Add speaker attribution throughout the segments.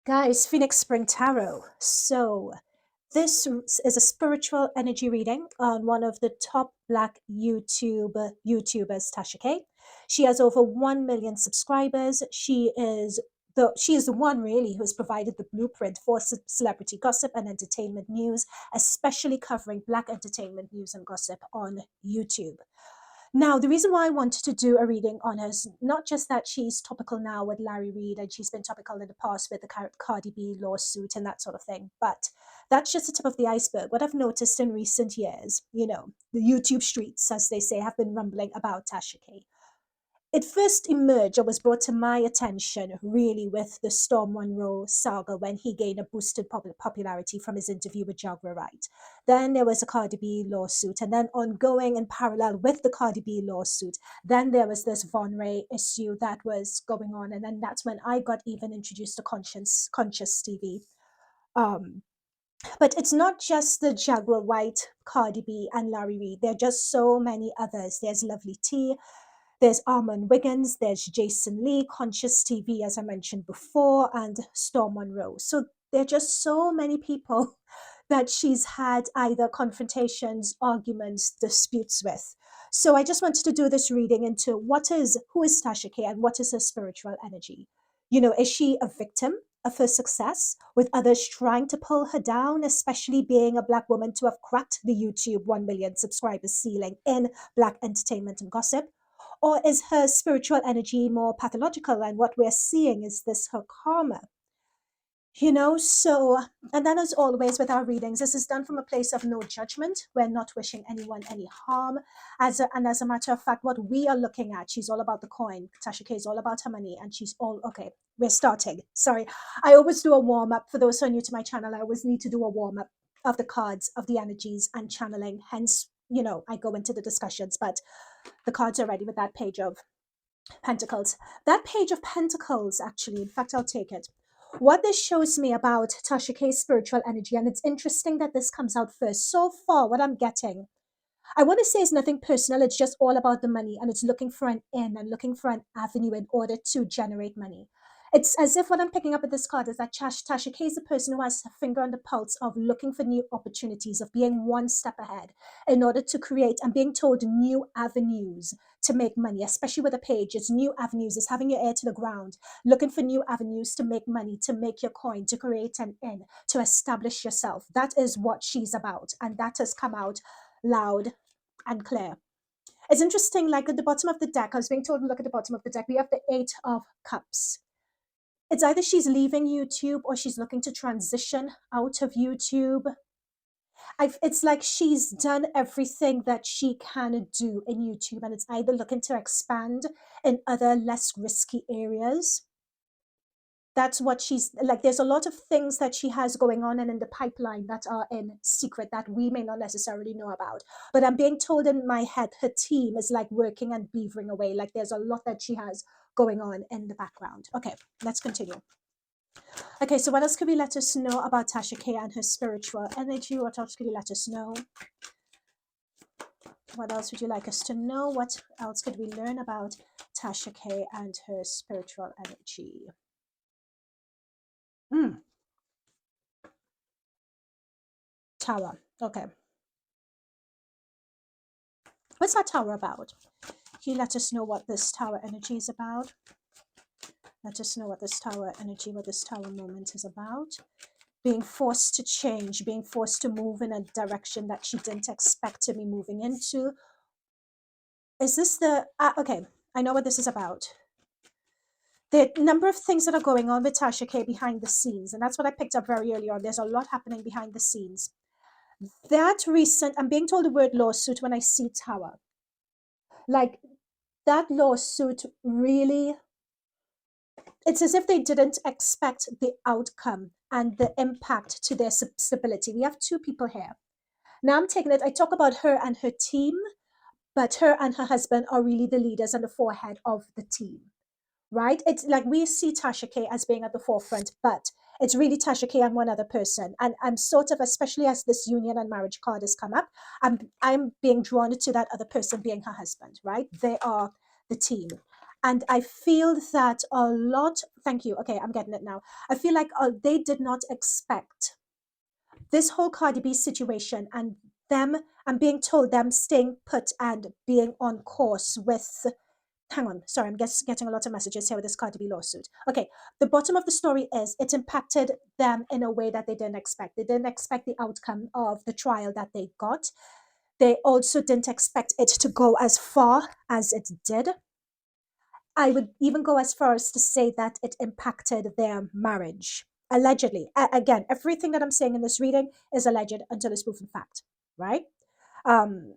Speaker 1: Guys, Phoenix Spring Tarot. So, this is a spiritual energy reading on one of the top Black YouTubers, Tasha K. She has over 1 million subscribers. She is the one really who has provided the blueprint for celebrity gossip and entertainment news, especially covering Black entertainment news and gossip on YouTube. Now, the reason why I wanted to do a reading on her is not just that she's topical now with Larry Reid and she's been topical in the past with the Cardi B lawsuit and that sort of thing, but that's just the tip of the iceberg. What I've noticed in recent years, the YouTube streets, as they say, have been rumbling about Tasha K. It first emerged or was brought to my attention really with the Storm Monroe saga when he gained a boosted popularity from his interview with Larry Reid. Then there was a Cardi B lawsuit, and then ongoing in parallel with the Cardi B lawsuit, then there was this Von Ray issue that was going on, and then that's when I got even introduced to Conscious TV. Um, but it's not just the Jaguar White, Cardi B, and Larry Reid. There are just so many others. There's LovelyTi, there's Armand Wiggins, there's Jason Lee, Conscious TV, as I mentioned before, and Storm Monroe. So there are just so many people that she's had either confrontations, arguments, disputes with. So I just wanted to do this reading into who is Tasha K and what is her spiritual energy? Is she a victim of her success with others trying to pull her down, especially being a Black woman to have cracked the YouTube 1 million subscribers ceiling in Black entertainment and gossip? Or is her spiritual energy more pathological? And what we're seeing is this her karma? So, and then as always with our readings, this is done from a place of no judgment. We're not wishing anyone any harm. And as a matter of fact, what we are looking at, she's all about the coin. Tasha K is all about her money, and she's all, okay, we're starting. Sorry. I always do a warm up. For those who are new to my channel, I always need to do a warm up of the cards, of the energies, and channeling. Hence, I go into the discussions, but the cards are ready with that page of Pentacles. That page of Pentacles, actually, in fact, I'll take it. What this shows me about Tasha K's spiritual energy, and it's interesting that this comes out first. So far, what I'm getting, I want to say it's nothing personal. It's just all about the money, and it's looking for an in and looking for an avenue in order to generate money. It's as if what I'm picking up with this card is that Tasha K is the person who has a finger on the pulse of looking for new opportunities, of being one step ahead in order to create and being told new avenues to make money, especially with a page. It's new avenues, it's having your ear to the ground, looking for new avenues to make money, to make your coin, to create an in, to establish yourself. That is what she's about, and that has come out loud and clear. It's interesting, like at the bottom of the deck, I was being told to look at the bottom of the deck, we have the 8 of Cups. It's either she's leaving YouTube or she's looking to transition out of YouTube. It's like she's done everything that she can do in YouTube, and it's either looking to expand in other less risky areas. That's what she's like. There's a lot of things that she has going on and in the pipeline that are in secret that we may not necessarily know about. But I'm being told in my head, her team is like working and beavering away. Like there's a lot that she has going on in the background. Okay, let's continue. Okay, so what else could we let us know about Tasha K and her spiritual energy? What else could you let us know? What else would you like us to know? What else could we learn about Tasha K and her spiritual energy? Tower. Okay. What's that tower about? Can you let us know what this tower energy is about? Let us know what this tower energy, what this tower moment is about. Being forced to change, being forced to move in a direction that she didn't expect to be moving into. Is this the... okay, I know what this is about. There are a number of things that are going on with Tasha K behind the scenes, and that's what I picked up very early on. There's a lot happening behind the scenes. That recent... I'm being told the word lawsuit when I see tower. Like, that lawsuit really... It's as if they didn't expect the outcome and the impact to their stability. We have 2 people here. Now I'm taking it, I talk about her and her team, but her and her husband are really the leaders and the forehead of the team, right? It's like we see Tasha K as being at the forefront, but it's really Tasha K and one other person. And I'm sort of, especially as this union and marriage card has come up, I'm being drawn to that other person being her husband, right? They are the team. And I feel that a lot, thank you, okay, I'm getting it now. I feel like they did not expect this whole Cardi B situation and them, I'm being told them staying put and being on course with, hang on, sorry, I'm getting a lot of messages here with this Cardi B lawsuit. Okay, the bottom of the story is it impacted them in a way that they didn't expect. They didn't expect the outcome of the trial that they got. They also didn't expect it to go as far as it did. I would even go as far as to say that it impacted their marriage, allegedly. Again, everything that I'm saying in this reading is alleged until it's proven fact, right? Um,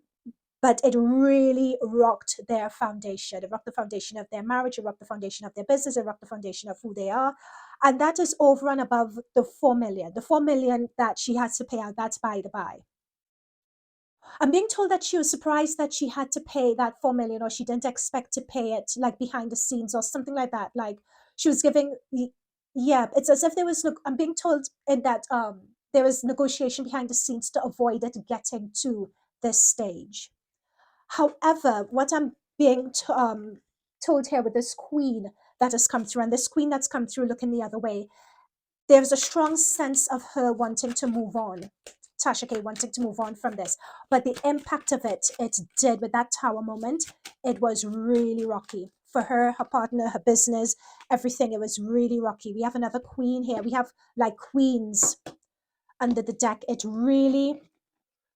Speaker 1: but it really rocked their foundation. It rocked the foundation of their marriage. It rocked the foundation of their business. It rocked the foundation of who they are. And that is over and above the 4 million. The 4 million that she has to pay out, that's by the by. I'm being told that she was surprised that she had to pay that 4 million, or she didn't expect to pay it like behind the scenes or something like that. Like she was giving, yeah, it's as if there was, I'm being told in that there was negotiation behind the scenes to avoid it getting to this stage. However, what I'm being told here with this queen that has come through, and this queen that's come through looking the other way, there's a strong sense of her wanting to move on. Tasha K wanting to move on from this. But the impact of it did with that tower moment, it was really rocky. For her, her partner, her business, everything, it was really rocky. We have another queen here. We have like queens under the deck. It really,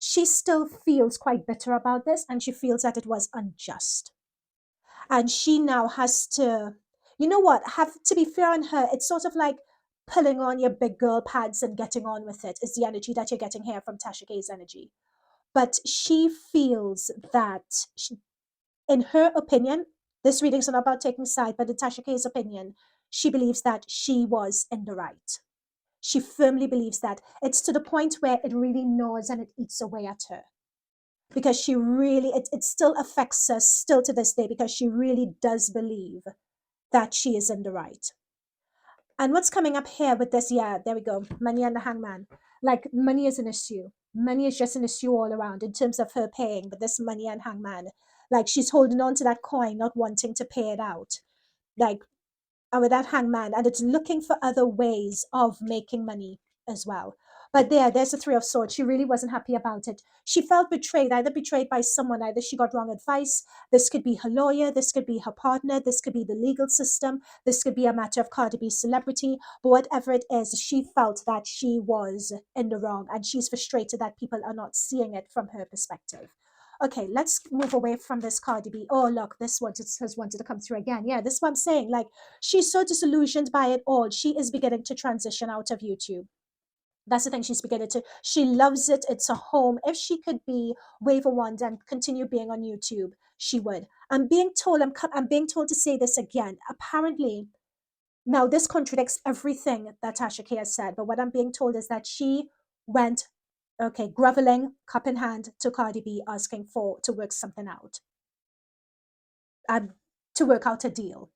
Speaker 1: she still feels quite bitter about this, and she feels that it was unjust. And she now has to, you know what, have to be fair on her. It's sort of like pulling on your big girl pads and getting on with it is the energy that you're getting here from Tasha K's energy. But she feels that, in her opinion, this reading's not about taking side, but in Tasha K's opinion, she believes that she was in the right. She firmly believes that. It's to the point where it really gnaws and it eats away at her, because she really, it still affects us still to this day, because she really does believe that she is in the right. And what's coming up here with this, yeah, there we go, money and the hangman. Like money is an issue. Money is just an issue all around in terms of her paying, but this money and hangman, like she's holding on to that coin, not wanting to pay it out. Like, and with that hangman, and it's looking for other ways of making money as well. But there's the Three of Swords. She really wasn't happy about it. She felt betrayed, either betrayed by someone, either she got wrong advice. This could be her lawyer, this could be her partner, this could be the legal system, this could be a matter of Cardi B's celebrity. But whatever it is, she felt that she was in the wrong, and she's frustrated that people are not seeing it from her perspective. Okay, let's move away from this Cardi B. Oh, look, this one has wanted to come through again. Yeah, this is what I'm saying. Like, she's so disillusioned by it all. She is beginning to transition out of YouTube. That's the thing, she's beginning to. She loves it. It's a home. If she could wave a wand and continue being on YouTube, she would. I'm being told, I'm being told to say this again. Apparently, now this contradicts everything that Tasha K has said, but what I'm being told is that she went, okay, groveling, cup in hand, to Cardi B, asking to work something out, to work out a deal.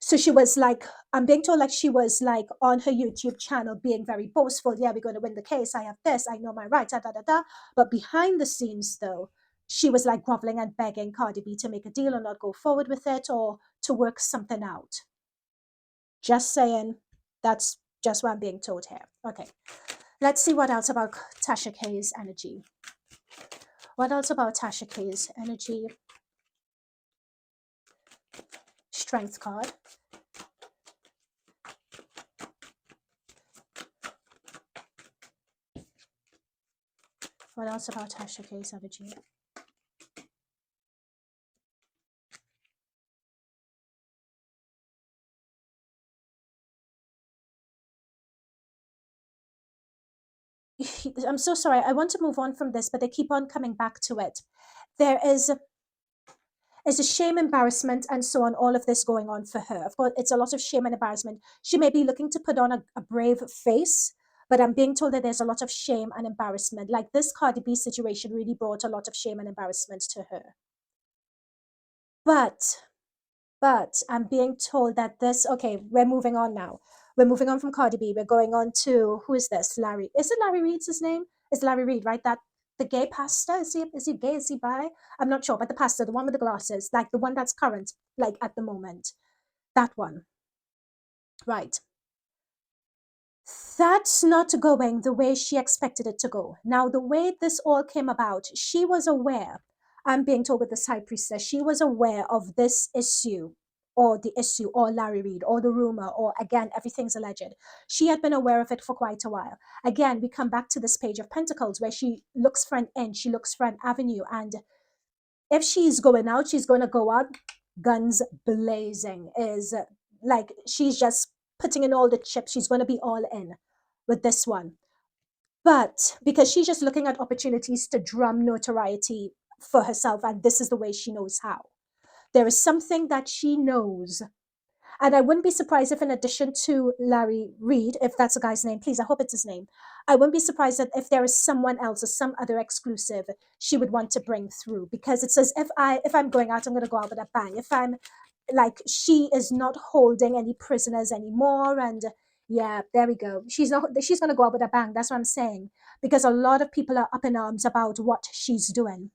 Speaker 1: So she was like, I'm being told like she was like on her YouTube channel being very boastful. Yeah, we're going to win the case. I have this. I know my rights. Da, da, da, da. But behind the scenes, though, she was like groveling and begging Cardi B to make a deal or not go forward with it, or to work something out. Just saying. That's just what I'm being told here. Okay. Let's see what else about Tasha K's energy. What else about Tasha K's energy? Strength card. What else about Tasha K's energy? I'm so sorry. I want to move on from this, but they keep on coming back to it. There is a shame, embarrassment, and so on, all of this going on for her. Of course, it's a lot of shame and embarrassment. She may be looking to put on a brave face, but I'm being told that there's a lot of shame and embarrassment. Like this Cardi B situation really brought a lot of shame and embarrassment to her. But I'm being told that this, okay, we're moving on now. We're moving on from Cardi B. We're going on to, who is this? Larry. Is it Larry Reid's his name? It's Larry Reid, right? That The gay pastor, is he gay? Is he bi? I'm not sure, but the pastor, the one with the glasses, like the one that's current, like at the moment, that one, right? That's not going the way she expected it to go. Now, the way this all came about, she was aware. I'm being told with this high priestess, she was aware of this issue, or the issue, or Larry Reid, or the rumor, or again, everything's alleged. She had been aware of it for quite a while. Again, we come back to this Page of Pentacles where she looks for an end, she looks for an avenue, and if she's going out, she's going to go out guns blazing. Is like she's just putting in all the chips. She's going to be all in with this one. But because she's just looking at opportunities to drum notoriety for herself, and this is the way she knows how. There is something that she knows. And I wouldn't be surprised if, in addition to Larry Reid, if that's a guy's name, please, I hope it's his name. I wouldn't be surprised that if there is someone else or some other exclusive she would want to bring through, because it says if I'm going out, I'm going to go out with a bang. If I'm like, she is not holding any prisoners anymore, and yeah, there we go. She's going to go out with a bang. That's what I'm saying, because a lot of people are up in arms about what she's doing.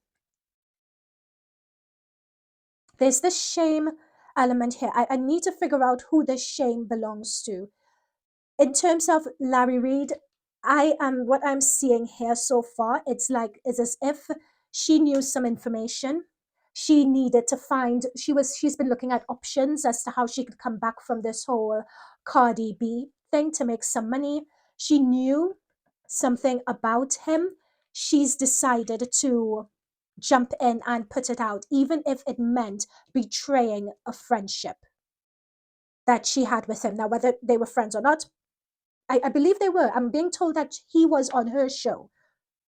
Speaker 1: There's this shame element here. I need to figure out who this shame belongs to. In terms of Larry Reid, what I'm seeing here so far, it's as if she knew some information. She needed to find, she's been looking at options as to how she could come back from this whole Cardi B thing to make some money. She knew something about him. She's decided to jump in and put it out, even if it meant betraying a friendship that she had with him. Now, whether they were friends or not, I believe they were. I'm being told that he was on her show.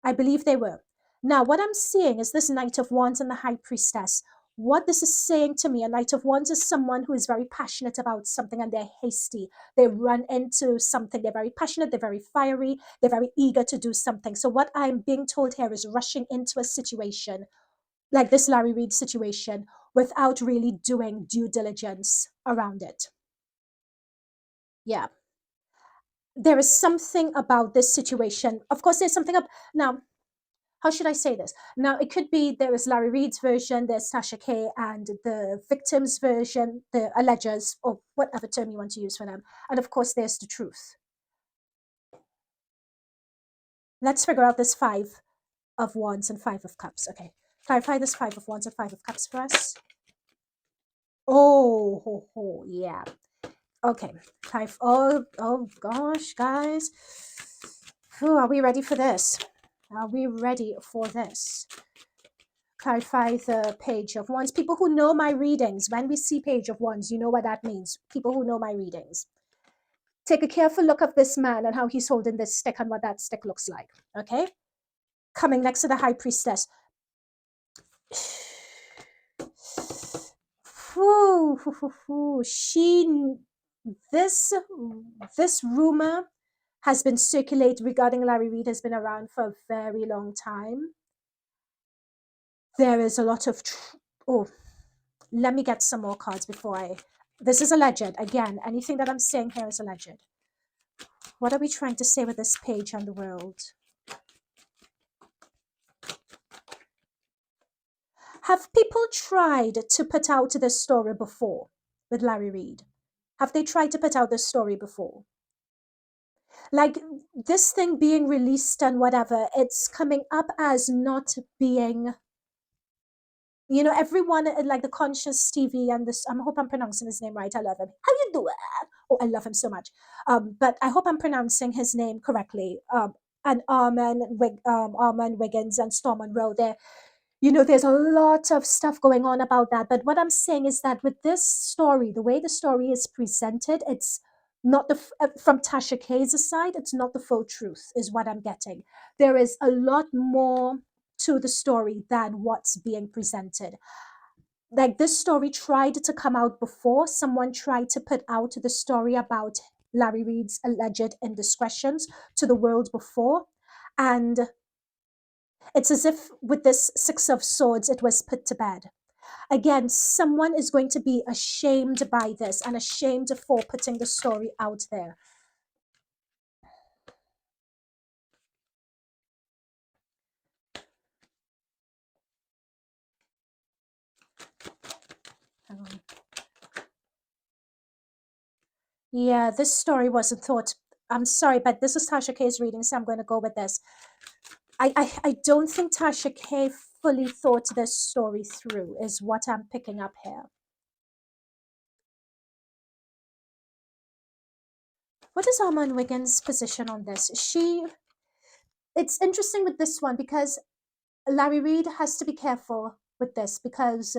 Speaker 1: I believe they were. Now, what I'm seeing is this Knight of Wands and the High Priestess. What this is saying to me, a Knight of Wands is someone who is very passionate about something, and they're hasty. They run into something. They're very passionate. They're very fiery. They're very eager to do something. So what I'm being told here is rushing into a situation like this Larry Reid situation without really doing due diligence around it. Yeah. There is something about this situation. Of course, there's something up now. How should I say this? Now, it could be there is Larry Reid's version, there's Tasha K and the victim's version, the allegers, or whatever term you want to use for them. And of course, there's the truth. Let's figure out this 5 of Wands and 5 of Cups. Okay. Clarify this 5 of Wands and 5 of Cups for us. Oh, yeah. Okay. Oh gosh, guys. Whew, are we ready for this? Are we ready for this? Clarify the Page of Wands. People who know my readings, when we see Page of Wands, you know what that means. People who know my readings. Take a careful look of this man and how he's holding this stick and what that stick looks like. Okay? Coming next to the High Priestess. This rumor has been circulated regarding Larry Reid, has been around for a very long time. There is a lot of let me get some more cards before this is alleged. Again, anything that I'm saying here is alleged. What are we trying to say with this Page on the World? Have people tried to put out this story before with Larry Reid? Have they tried to put out this story before? Like this thing being released and whatever, it's coming up as not being, everyone like the Conscious TV and this, I hope I'm pronouncing his name right. I love him. How you doing? Oh, I love him so much. But I hope I'm pronouncing his name correctly. And Armand Wiggins and Storm Monroe there. There's a lot of stuff going on about that. But what I'm saying is that with this story, the way the story is presented, it's not from Tasha K's side, it's not the full truth, is what I'm getting. There is a lot more to the story than what's being presented. Like this story tried to come out before. Someone tried to put out the story about Larry Reid's alleged indiscretions to the world before. And it's as if with this 6 of Swords, it was put to bed. Again, someone is going to be ashamed by this and ashamed for putting the story out there. Hang on. Yeah, this story wasn't thought. I'm sorry, but this is Tasha K's reading, so I'm going to go with this. I don't think Tasha K fully thought this story through, is what I'm picking up here. What is Armand Wiggins' position on this? It's interesting with this one because Larry Reid has to be careful with this because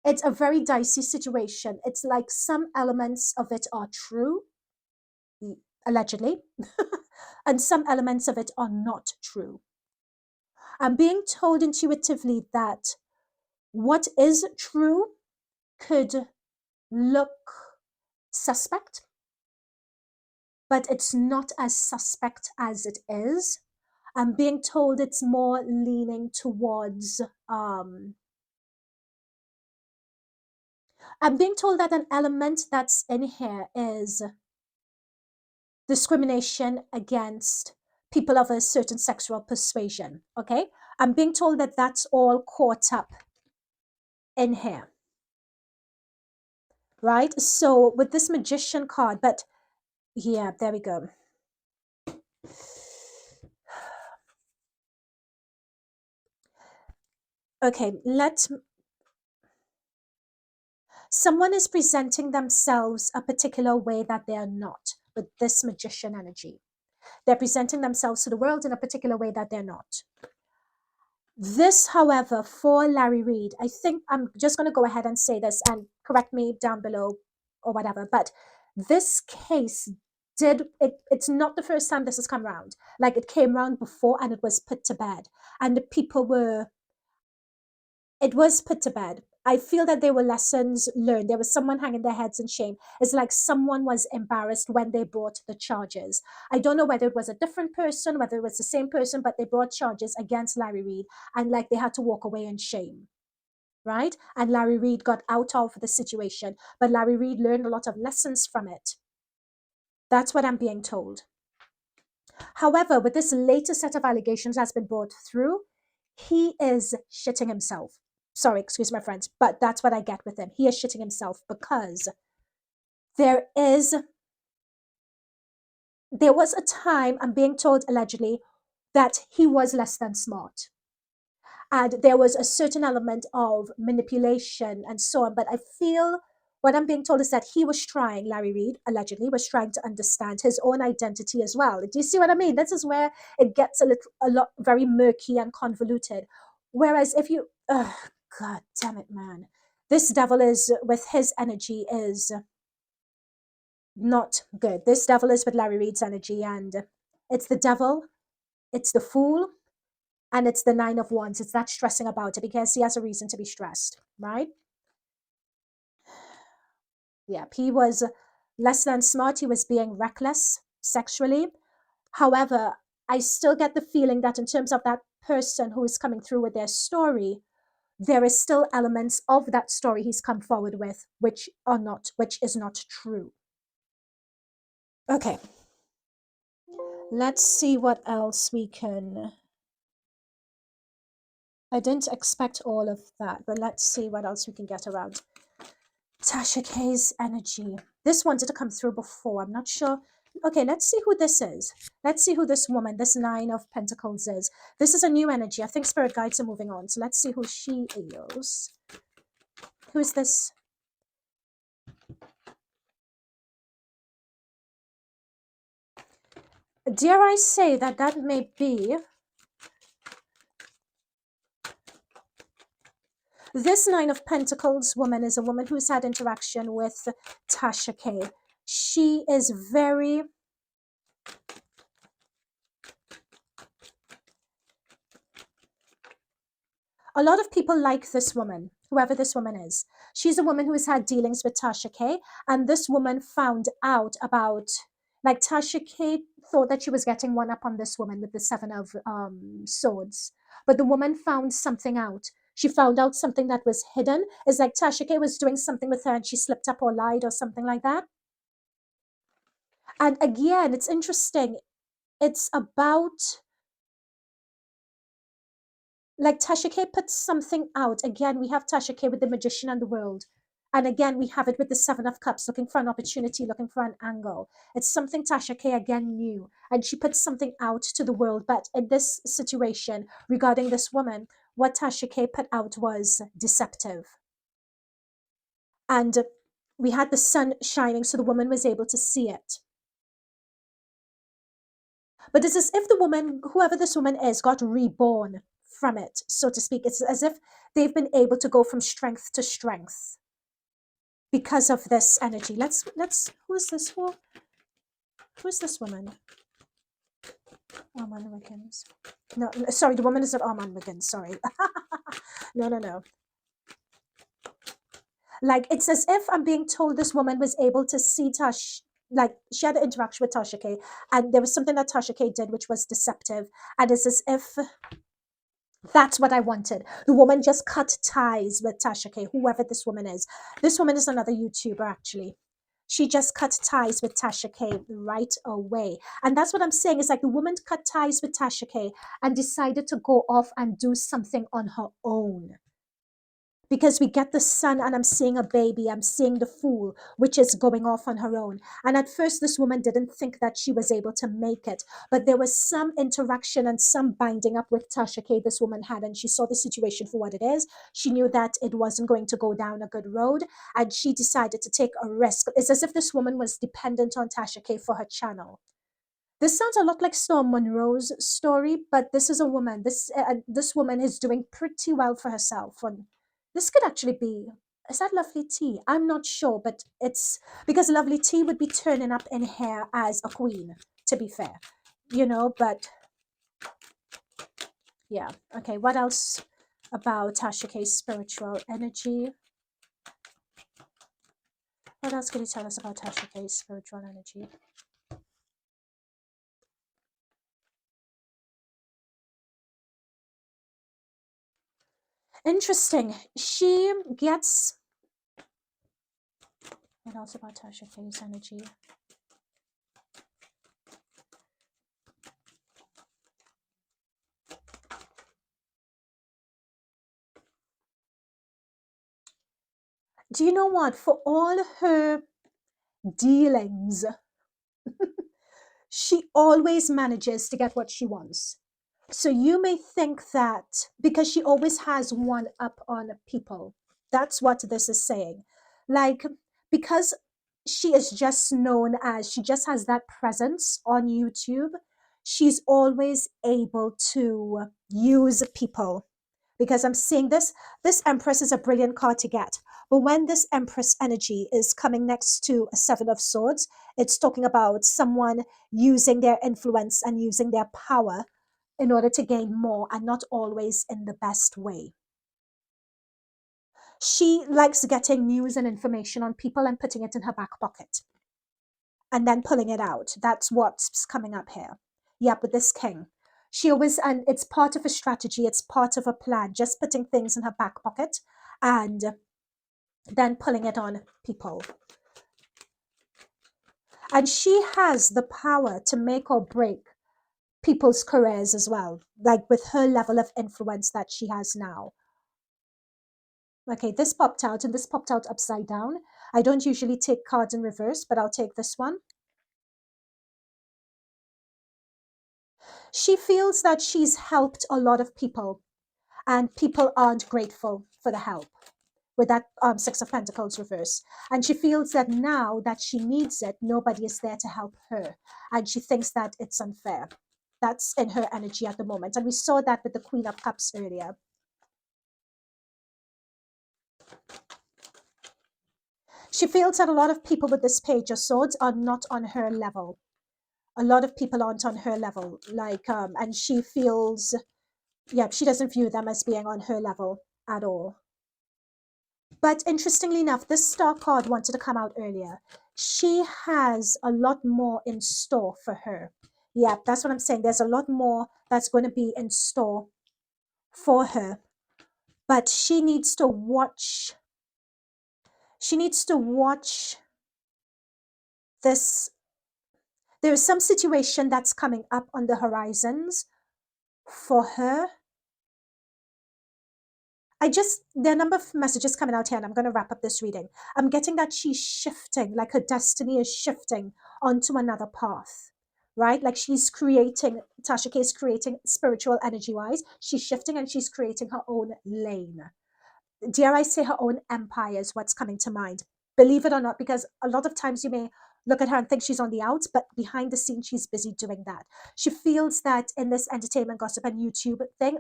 Speaker 1: it's a very dicey situation. It's like some elements of it are true, allegedly, and some elements of it are not true. I'm being told intuitively that what is true could look suspect, but it's not as suspect as it is. I'm being told it's more leaning towards, I'm being told that an element that's in here is discrimination against people of a certain sexual persuasion, okay? I'm being told that that's all caught up in here, right? So with this magician card, but yeah, there we go. Okay, someone is presenting themselves a particular way that they're not with this magician energy. They're presenting themselves to the world in a particular way that they're not. This, however, for Larry Reid, I think I'm just going to go ahead and say this and correct me down below or whatever, but this case it's not the first time this has come around. Like it came around before and it was put to bed. And the people were, it was put to bed. I feel that there were lessons learned. There was someone hanging their heads in shame. It's like someone was embarrassed when they brought the charges. I don't know whether it was a different person, whether it was the same person, but they brought charges against Larry Reid and like they had to walk away in shame, right? And Larry Reid got out of the situation, but Larry Reid learned a lot of lessons from it. That's what I'm being told. However, with this latest set of allegations that's been brought through, he is shitting himself. Sorry, excuse my friends, but that's what I get with him. He is shitting himself because there was a time, I'm being told allegedly, that he was less than smart. And there was a certain element of manipulation and so on. But I feel what I'm being told is that he was trying, Larry Reid allegedly was trying to understand his own identity as well. Do you see what I mean? This is where it gets a lot very murky and convoluted. Whereas if you, God damn it, man, this devil is with his energy is not good. This devil is with Larry Reid's energy, and it's the devil, it's the fool, and it's the Nine of Wands. It's that stressing about it because he has a reason to be stressed, right? Yeah, he was less than smart. He was being reckless sexually. However, I still get the feeling that in terms of that person who is coming through with their story, there is still elements of that story he's come forward with which is not true. Okay, let's see what else we can. I didn't expect all of that, but let's see what else we can get around Tasha K's energy. This wanted to come through before. I'm not sure. Okay, let's see who this is. Let's see who this woman, this Nine of Pentacles is. This is a new energy. I think spirit guides are moving on. So let's see who she is. Who is this? Dare I say that that may be this Nine of Pentacles woman is a woman who's had interaction with Tasha K. She is very... A lot of people like this woman, whoever this woman is. She's a woman who has had dealings with Tasha K, and this woman found out about, like Tasha K thought that she was getting one up on this woman with the Seven of Swords, but the woman found something out. She found out something that was hidden. It's like Tasha K was doing something with her and she slipped up or lied or something like that. And again, it's interesting. It's about Like Tasha K put something out. Again, we have Tasha K with the Magician and the World. And again, we have it with the Seven of Cups, looking for an opportunity, looking for an angle. It's something Tasha K again knew. And she put something out to the world. But in this situation, regarding this woman, what Tasha K put out was deceptive. And we had the sun shining, so the woman was able to see it. But it's as if the woman, whoever this woman is, got reborn from it, so to speak. It's as if they've been able to go from strength to strength because of this energy. Let's who is this for? Who is this woman? Armand Wiggins. No, sorry, the woman is not Armand Wiggins, sorry. No. Like, it's as if I'm being told this woman was able to see like, she had an interaction with Tasha K, and there was something that Tasha K did which was deceptive. And it's as if that's what I wanted. The woman just cut ties with Tasha K, whoever this woman is. This woman is another YouTuber, actually. She just cut ties with Tasha K right away. And that's what I'm saying. It's like the woman cut ties with Tasha K and decided to go off and do something on her own. Because we get the sun and I'm seeing a baby, I'm seeing the fool, which is going off on her own. And at first, this woman didn't think that she was able to make it, but there was some interaction and some binding up with Tasha K this woman had, and she saw the situation for what it is. She knew that it wasn't going to go down a good road, and she decided to take a risk. It's as if this woman was dependent on Tasha K for her channel. This sounds a lot like Storm Monroe's story, but this is a woman. This woman is doing pretty well for herself. And this could actually be, is that LovelyTi? I'm not sure, but it's because LovelyTi would be turning up in here as a queen, to be fair. But yeah. Okay, what else about Tasha K's spiritual energy? What else can you tell us about Tasha K's spiritual energy? Interesting. She gets, what else about Tasha K's energy? Do you know what? For all her dealings, she always manages to get what she wants. So you may think that because she always has one up on people. That's what this is saying. Like, because she is just known as, she just has that presence on YouTube, she's always able to use people. Because I'm seeing this Empress is a brilliant card to get. But when this Empress energy is coming next to a Seven of Swords, it's talking about someone using their influence and using their power in order to gain more, and not always in the best way. She likes getting news and information on people and putting it in her back pocket and then pulling it out. That's what's coming up here. Yep, with this king. She always, and it's part of a strategy, it's part of a plan, just putting things in her back pocket and then pulling it on people. And she has the power to make or break people's careers as well, like with her level of influence that she has now. Okay, this popped out, and this popped out upside down. I don't usually take cards in reverse, but I'll take this one. She feels that she's helped a lot of people, and people aren't grateful for the help with that Six of Pentacles reverse. And she feels that now that she needs it, nobody is there to help her. And she thinks that it's unfair. That's in her energy at the moment. And we saw that with the Queen of Cups earlier. She feels that a lot of people with this Page of Swords are not on her level. A lot of people aren't on her level. And she feels, yeah, she doesn't view them as being on her level at all. But interestingly enough, this Star card wanted to come out earlier. She has a lot more in store for her. Yeah, that's what I'm saying. There's a lot more that's going to be in store for her. But she needs to watch. She needs to watch this. There's some situation that's coming up on the horizons for her. there are a number of messages coming out here, and I'm going to wrap up this reading. I'm getting that she's shifting, like her destiny is shifting onto another path, right? Like Tasha K is creating spiritual energy wise. She's shifting and she's creating her own lane. Dare I say her own empire is what's coming to mind. Believe it or not, because a lot of times you may look at her and think she's on the outs, but behind the scenes, she's busy doing that. She feels that in this entertainment, gossip, and YouTube thing,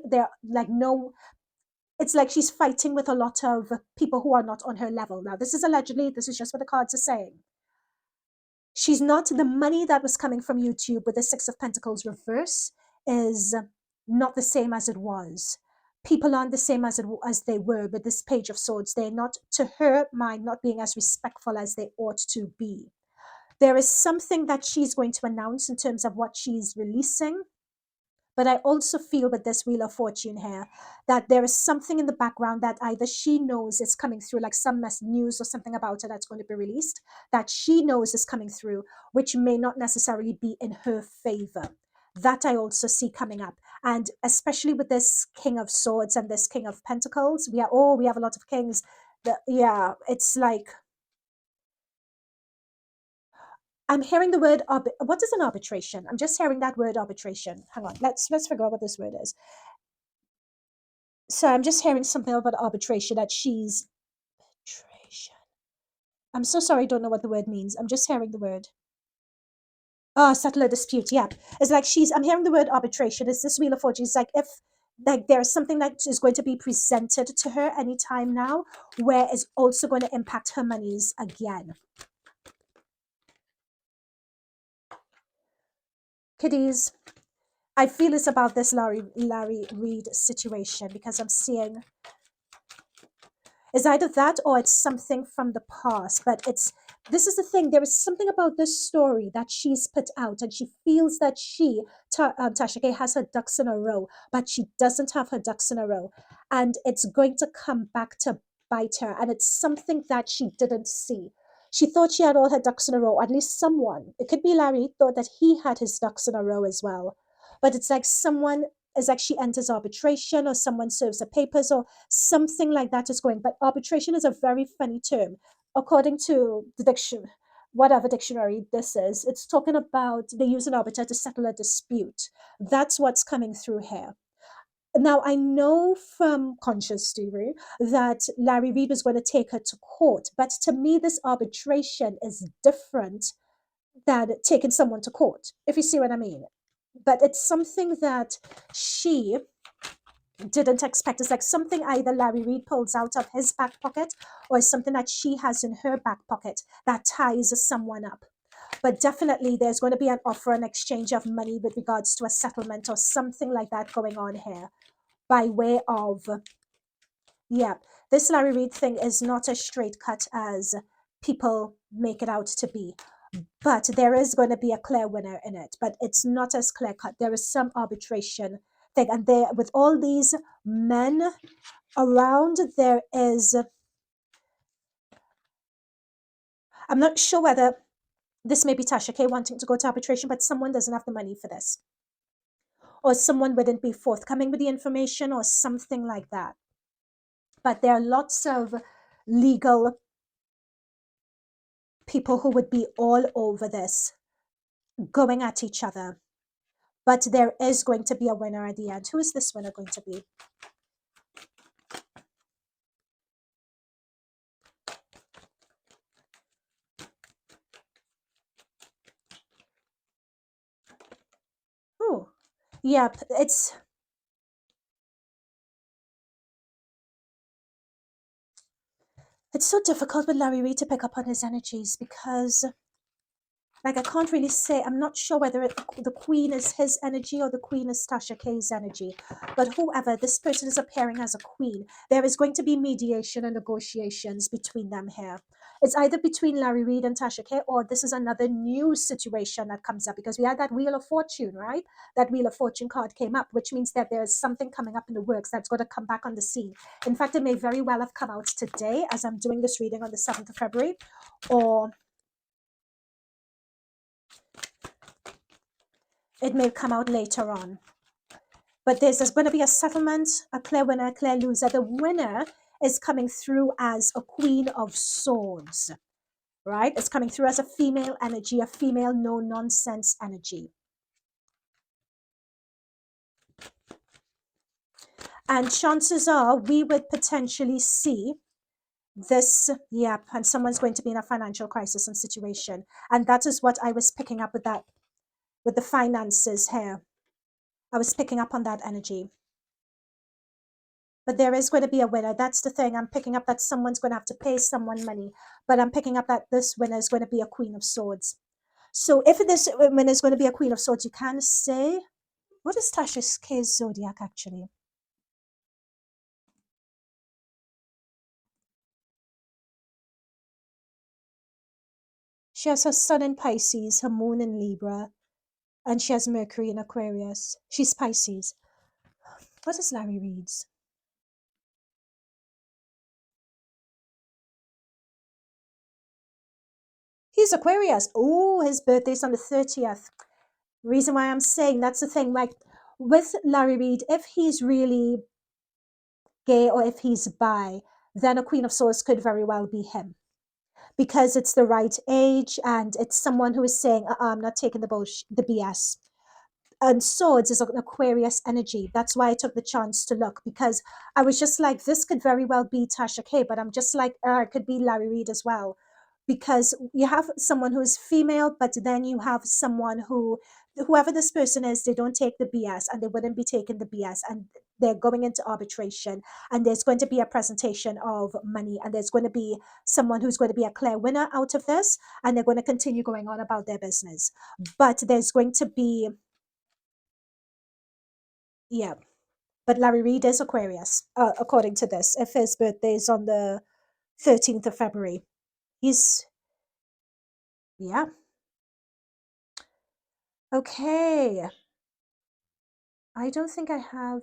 Speaker 1: it's like she's fighting with a lot of people who are not on her level. Now, this is allegedly, this is just what the cards are saying. She's not, the money that was coming from YouTube with the Six of Pentacles reverse is not the same as it was. People aren't the same as they were with this Page of Swords. They're not, to her mind, not being as respectful as they ought to be. There is something that she's going to announce in terms of what she's releasing. But I also feel with this Wheel of Fortune here that there is something in the background that either she knows is coming through, like some news or something about her that's going to be released, that she knows is coming through, which may not necessarily be in her favor. That I also see coming up. And especially with this King of Swords and this King of Pentacles, we have a lot of kings. It's like, I'm hearing the word, what is an arbitration? I'm just hearing that word arbitration. Hang on, let's figure out what this word is. So I'm just hearing something about arbitration, that she's arbitration. I'm so sorry, I don't know what the word means. I'm just hearing the word. Settle a dispute. Yeah. It's like I'm hearing the word arbitration. It's this Wheel of Fortune. It's like if there's something that is going to be presented to her anytime now, where it's also going to impact her monies again. Kiddies, I feel it's about this Larry Reid situation, because I'm seeing it's either that or it's something from the past. But this is the thing. There is something about this story that she's put out, and she feels that Tasha K, has her ducks in a row, but she doesn't have her ducks in a row, and it's going to come back to bite her. And it's something that she didn't see. She thought she had all her ducks in a row. At least someone, it could be Larry, thought that he had his ducks in a row as well. But it's like she enters arbitration, or someone serves the papers, or something like that is going. But arbitration is a very funny term. According to the whatever dictionary this is, it's talking about they use an arbiter to settle a dispute. That's what's coming through here. Now, I know from conscious theory that Larry Reid was going to take her to court, but to me, this arbitration is different than taking someone to court, if you see what I mean. But it's something that she didn't expect. It's like something either Larry Reid pulls out of his back pocket, or something that she has in her back pocket that ties someone up. But definitely there's going to be an offer, an exchange of money with regards to a settlement or something like that going on here, by way of, this Larry Reid thing is not as straight cut as people make it out to be. But there is going to be a clear winner in it, but it's not as clear cut. There is some arbitration thing, and there, with all these men around, there is, I'm not sure whether this may be Tasha K wanting to go to arbitration, but someone doesn't have the money for this, or someone wouldn't be forthcoming with the information, or something like that. But there are lots of legal people who would be all over this, going at each other. But there is going to be a winner at the end. Who is this winner going to be? Oh, yep. It's so difficult with Larry Reid to pick up on his energies, because, like, I can't really say. I'm not sure whether the Queen is his energy or the Queen is Tasha K's energy. But whoever, this person is appearing as a queen. There is going to be mediation and negotiations between them here. It's either between Larry Reid and Tasha K, or this is another new situation that comes up, because we had that Wheel of Fortune, right? That Wheel of Fortune card came up, which means that there's something coming up in the works that's going to come back on the scene. In fact, it may very well have come out today as I'm doing this reading on the 7th of February, or it may come out later on. But there's going to be a settlement, a clear winner, a clear loser. The winner is coming through as a Queen of Swords, right? It's coming through as a female energy, a female no-nonsense energy. And chances are we would potentially see this, yep, and someone's going to be in a financial crisis and situation. And that is what I was picking up with that, with the finances here. I was picking up on that energy. But there is going to be a winner. That's the thing. I'm picking up that someone's going to have to pay someone money. But I'm picking up that this winner is going to be a Queen of Swords. So if this winner is going to be a Queen of Swords, you can say, what is Tasha K's zodiac actually? She has her sun in Pisces, her moon in Libra, and she has Mercury in Aquarius. She's Pisces. What is Larry Reid's? He's Aquarius. Oh, his birthday's on the 30th. Reason why I'm saying that's the thing. Like with Larry Reid, if he's really gay or if he's bi, then a Queen of Swords could very well be him. Because it's the right age and it's someone who is saying, I'm not taking the BS. And Swords is an Aquarius energy. That's why I took the chance to look, because I was just like, this could very well be Tasha K, but I'm just like, it could be Larry Reid as well. Because you have someone who is female, but then you have someone who, whoever this person is, they don't take the BS and they wouldn't be taking the BS and they're going into arbitration and there's going to be a presentation of money and there's going to be someone who's going to be a clear winner out of this and they're going to continue going on about their business. But there's going to be, yeah, but Larry Reid is Aquarius, according to this, if his birthday is on the 13th of February. He's, yeah. Okay. I don't think I have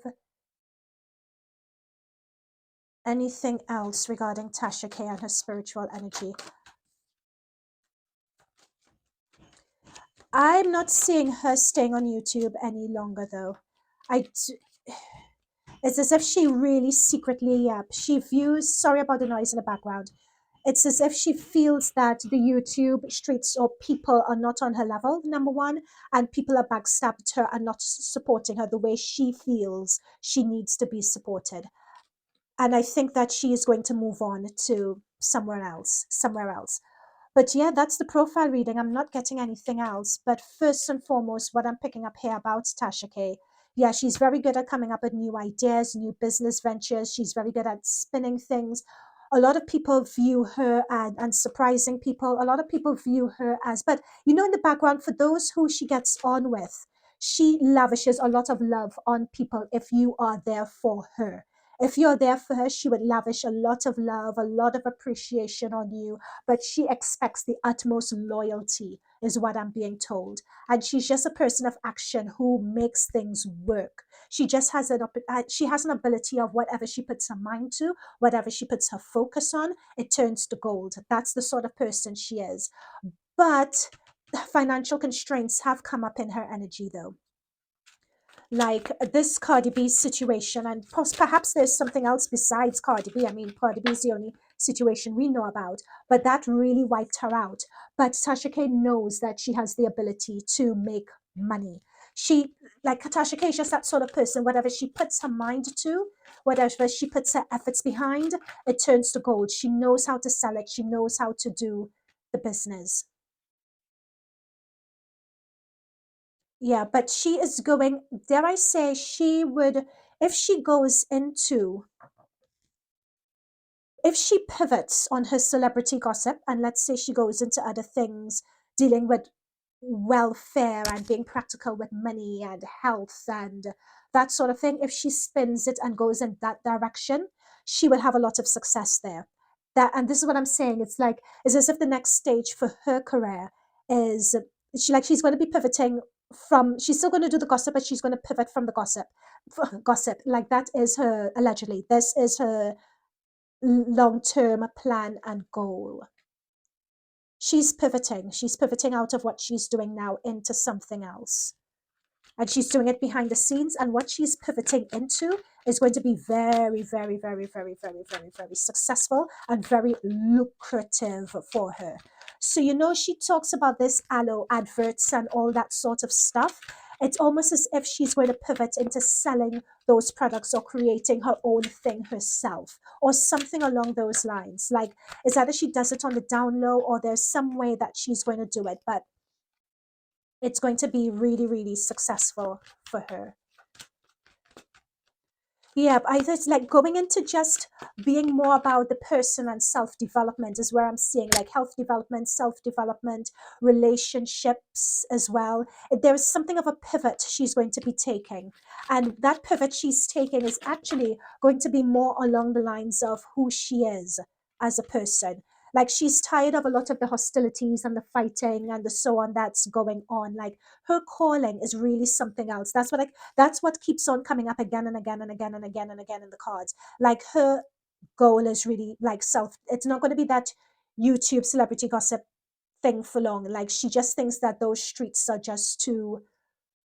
Speaker 1: anything else regarding Tasha K and her spiritual energy. I'm not seeing her staying on YouTube any longer, though. It's as if she really secretly, she views, sorry about the noise in the background. It's as if she feels that the YouTube streets or people are not on her level, number one, and people are backstabbed her and not supporting her the way she feels she needs to be supported. And I think that she is going to move on to somewhere else. But yeah, that's the profile reading. I'm not getting anything else. But first and foremost, what I'm picking up here about Tasha K, yeah, she's very good at coming up with new ideas, new business ventures. She's very good at spinning things. A lot of people view her and surprising people. A lot of people view her as, but you know, in the background, for those who she gets on with, she lavishes a lot of love on people if you are there for her. If you're there for her, she would lavish a lot of love, a lot of appreciation on you, but she expects the utmost loyalty, is what I'm being told. And she's just a person of action who makes things work. She just has she has an ability of whatever she puts her mind to, whatever she puts her focus on, it turns to gold. That's the sort of person she is. But financial constraints have come up in her energy, though, like this Cardi B situation, and perhaps there's something else besides Cardi B. I mean, Cardi B is the only situation we know about, but that really wiped her out. But Tasha K knows that she has the ability to make money. She, like Tasha K, is just that sort of person. Whatever she puts her mind to, whatever she puts her efforts behind, it turns to gold. She knows how to sell it. She knows how to do the business. Yeah, but she is going, dare I say, she would, if she goes into, if she pivots on her celebrity gossip, and let's say she goes into other things dealing with welfare and being practical with money and health and that sort of thing, if she spins it and goes in that direction, she will have a lot of success there. That, and this is what I'm saying, it's like, it's as if the next stage for her career is, she's going to be pivoting from, she's still going to do the gossip, but she's going to pivot from the gossip, like that is her, allegedly this is her long-term plan and goal. She's pivoting out of what she's doing now into something else. And she's doing it behind the scenes. And what she's pivoting into is going to be very, very, very, very, very, very, very successful and very lucrative for her. So, she talks about this aloe adverts and all that sort of stuff. It's almost as if she's going to pivot into selling those products or creating her own thing herself or something along those lines. Like, it's either she does it on the down low or there's some way that she's going to do it, but it's going to be really, really successful for her. Yeah, I just like going into just being more about the person and self-development is where I'm seeing like health development, self-development, relationships as well. There is something of a pivot she's going to be taking. And that pivot she's taking is actually going to be more along the lines of who she is as a person. Like she's tired of a lot of the hostilities and the fighting and the so on that's going on. Like her calling is really something else. That's what keeps on coming up again and again and again and again and again in the cards. Like her goal is really like it's not going to be that YouTube celebrity gossip thing for long. Like she just thinks that those streets are just too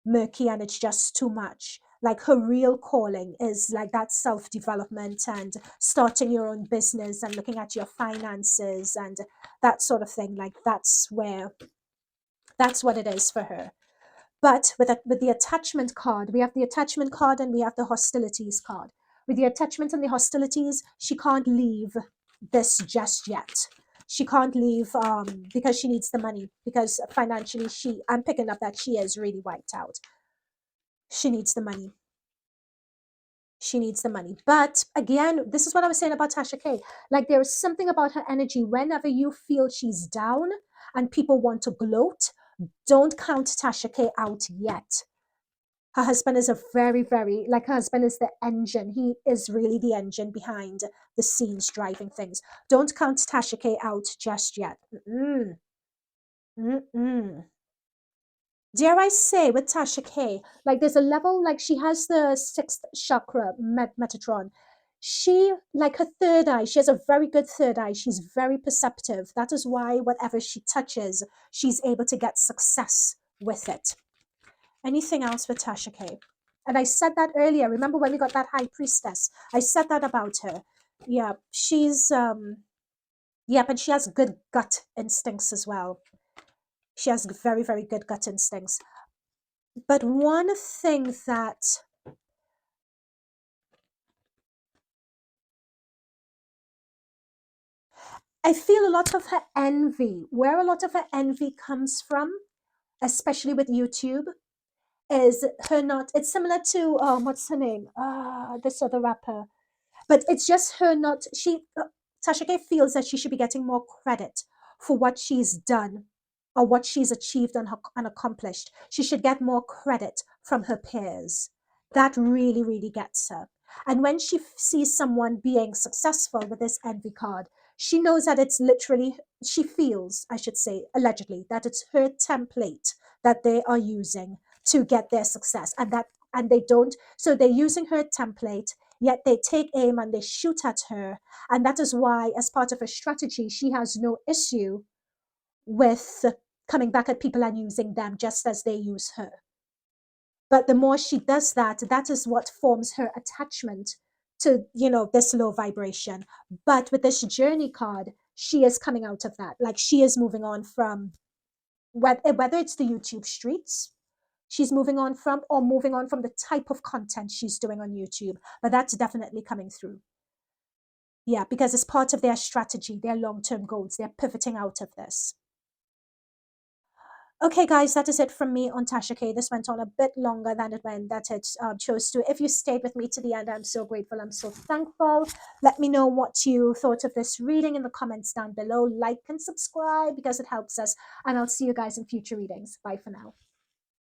Speaker 1: murky and it's just too much. Like her real calling is like that self-development and starting your own business and looking at your finances and that sort of thing. Like that's what it is for her. But with the attachment card, we have the attachment card and we have the hostilities card. With the attachment and the hostilities, she can't leave this just yet. She can't leave because she needs the money. Because financially, I'm picking up that she is really wiped out. She needs the money. She needs the money. But again, this is what I was saying about Tasha K. Like there is something about her energy. Whenever you feel she's down and people want to gloat, don't count Tasha K out yet. Her husband is a very, very, like her husband is the engine. He is really the engine behind the scenes driving things. Don't count Tasha K out just yet. Mm-mm. Mm-mm. Dare I say with Tasha K, like there's a level, like she has the sixth chakra, Metatron. She, like her third eye, she has a very good third eye. She's very perceptive. That is why whatever she touches, she's able to get success with it. Anything else with Tasha K? And I said that earlier. Remember when we got that high priestess? I said that about her. Yeah, she's but she has good gut instincts as well. She has very, very good gut instincts. But one thing that I feel a lot of her envy, where a lot of her envy comes from, especially with YouTube, is her not, it's similar to, what's her name? This other rapper. But it's just her not, Tasha K feels that she should be getting more credit for what she's done or what she's achieved and accomplished. She should get more credit from her peers. That really, really gets her. And when she sees someone being successful with this envy card, she knows that it's literally, she feels, I should say, allegedly, that it's her template that they are using to get their success. And they don't, so they're using her template, yet they take aim and they shoot at her. And that is why, as part of her strategy, she has no issue with coming back at people and using them just as they use her. But the more she does that, that is what forms her attachment to, this low vibration. But with this journey card, she is coming out of that. Like she is moving on from whether it's the YouTube streets, she's moving on from, or moving on from the type of content she's doing on YouTube. But that's definitely coming through. Yeah, because it's part of their strategy, their long-term goals. They're pivoting out of this. Okay, guys, that is it from me on Tasha K. This went on a bit longer than it chose to. If you stayed with me to the end, I'm so grateful. I'm so thankful. Let me know what you thought of this reading in the comments down below. Like and subscribe because it helps us. And I'll see you guys in future readings. Bye for now.